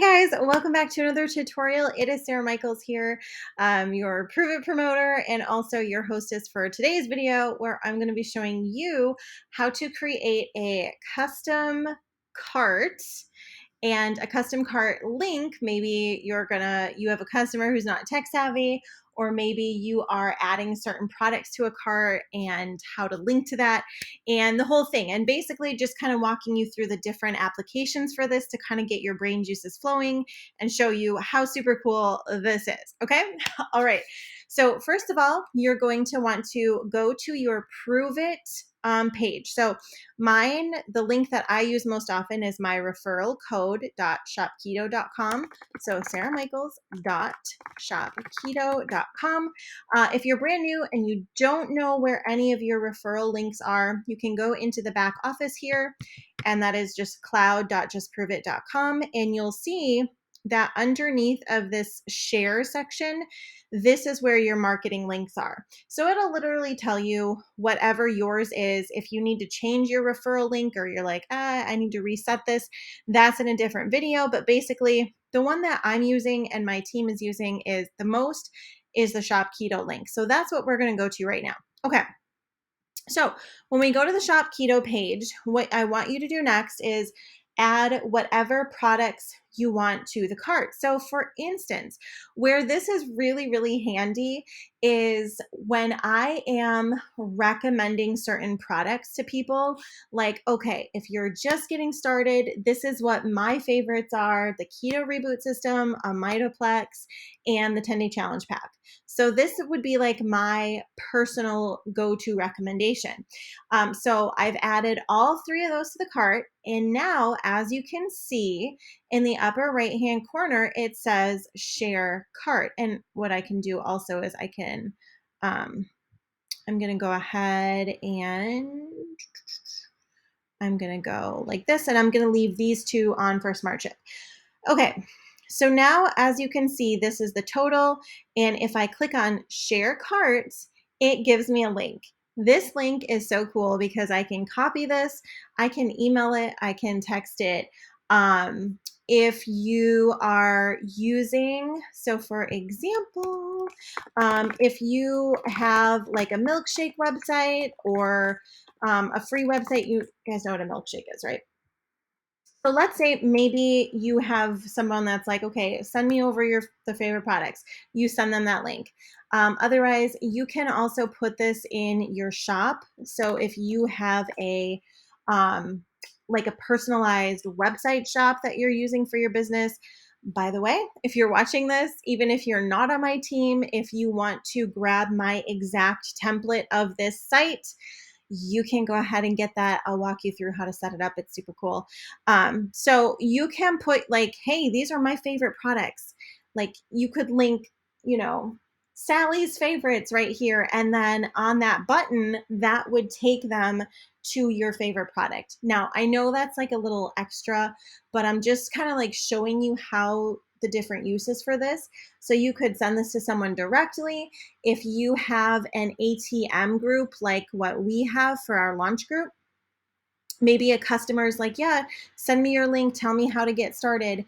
guys, welcome back to another tutorial. It is Sarah Michaels here, your Prüvit promoter and also your hostess for today's video, where I'm going to be showing you how to create a custom cart and a custom cart link. Maybe you have a customer who's not tech savvy, or maybe you are adding certain products to a cart and how to link to that and the whole thing. And basically just kind of walking you through the different applications for this to kind of get your brain juices flowing and show you how super cool this is. Okay. All right. So first of all, you're going to want to go to your Prüvit page. So mine, the link that I use most often is my referral code.shopketo.com. So sarahmichaels.shopketo.com. If you're brand new and you don't know where any of your referral links are, you can go into the back office here, and that is just cloud.justpruvit.com, and you'll see that underneath of this share section, this is where your marketing links are. So it'll literally tell you whatever yours is. If you need to change your referral link, or you're like, I need to reset this, that's in a different video. But basically, the one that I'm using and my team is using is the Shop Keto link. So that's what we're going to go to right now. Okay. So when we go to the Shop Keto page, what I want you to do next is add whatever products you want to the cart. So for instance, where this is really, really handy is when I am recommending certain products to people, like, okay, if you're just getting started, this is what my favorites are: the Keto Reboot System, a Mitoplex, and the 10-Day Challenge Pack. So this would be like my personal go-to recommendation. So I've added all three of those to the cart. And now, as you can see in the upper right-hand corner, it says share cart. And what I can do also is I'm going to go ahead and I'm going to go like this, and I'm going to leave these two on for Smart Ship. Okay, so now as you can see, this is the total. And if I click on share carts, it gives me a link. This link is so cool because I can copy this, I can email it, I can text it. If you are using, so for example, if you have like a milkshake website or a free website, you guys know what a milkshake is, right? So let's say maybe you have someone that's like, okay, send me over the favorite products. You send them that link. Otherwise, you can also put this in your shop. So if you have um, like a personalized website shop that you're using for your business, by the way, if you're watching this, even if you're not on my team, if you want to grab my exact template of this site, you can go ahead and get that. I'll walk you through how to set it up. It's super cool. So you can put like, hey, these are my favorite products. Like you could link, Sally's favorites right here. And then on that button, that would take them to your favorite product. Now, I know that's like a little extra, but I'm just kind of like showing you how the different uses for this. So you could send this to someone directly. If you have an ATM group like what we have for our launch group, maybe a customer is like, yeah, send me your link, tell me how to get started.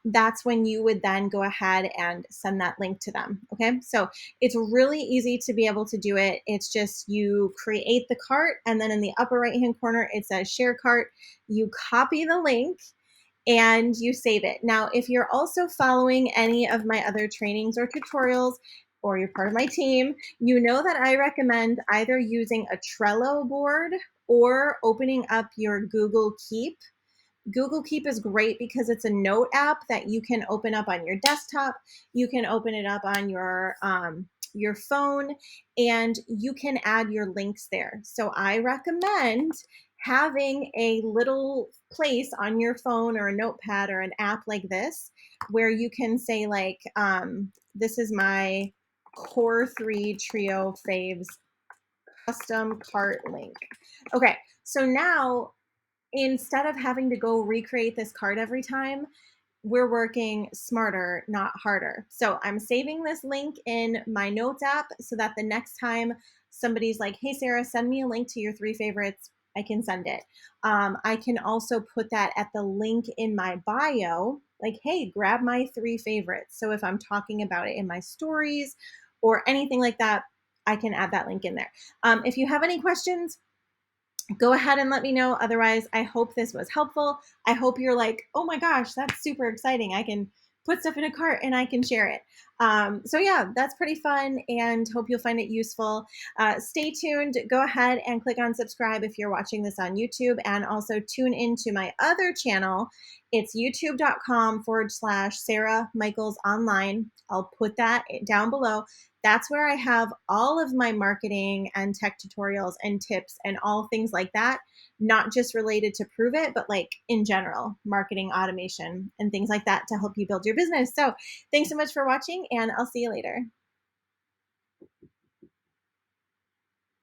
That's when you would then go ahead and send that link to them. Okay, so it's really easy to be able to do it. It's just you create the cart, and then in the upper right hand corner it says share cart. You copy the link and you save it. Now, if you're also following any of my other trainings or tutorials, or you're part of my team, you know that I recommend either using a Trello board or opening up your Google Keep. Google Keep is great because it's a note app that you can open up on your desktop. You can open it up on your phone, and you can add your links there. So I recommend having a little place on your phone or a notepad or an app like this where you can say like, this is my core 3 trio faves custom cart link. Okay, so now instead of having to go recreate this card every time, we're working smarter, not harder. So I'm saving this link in my notes app so that the next time somebody's like, hey, Sarah, send me a link to your 3 favorites, I can send it. I can also put that at the link in my bio like, hey, grab my 3 favorites. So if I'm talking about it in my stories or anything like that, I can add that link in there. If you have any questions, go ahead and let me know. Otherwise, I hope this was helpful. I hope you're like, oh my gosh, that's super exciting. I can put stuff in a cart and I can share it. So yeah, that's pretty fun and hope you'll find it useful. Stay tuned. Go ahead and click on subscribe if you're watching this on YouTube, and also tune into my other channel. It's youtube.com/Sarah Michaels Online. I'll put that down below. That's where I have all of my marketing and tech tutorials and tips and all things like that, not just related to Prüvit, but like in general, marketing automation and things like that to help you build your business. So thanks so much for watching, and I'll see you later.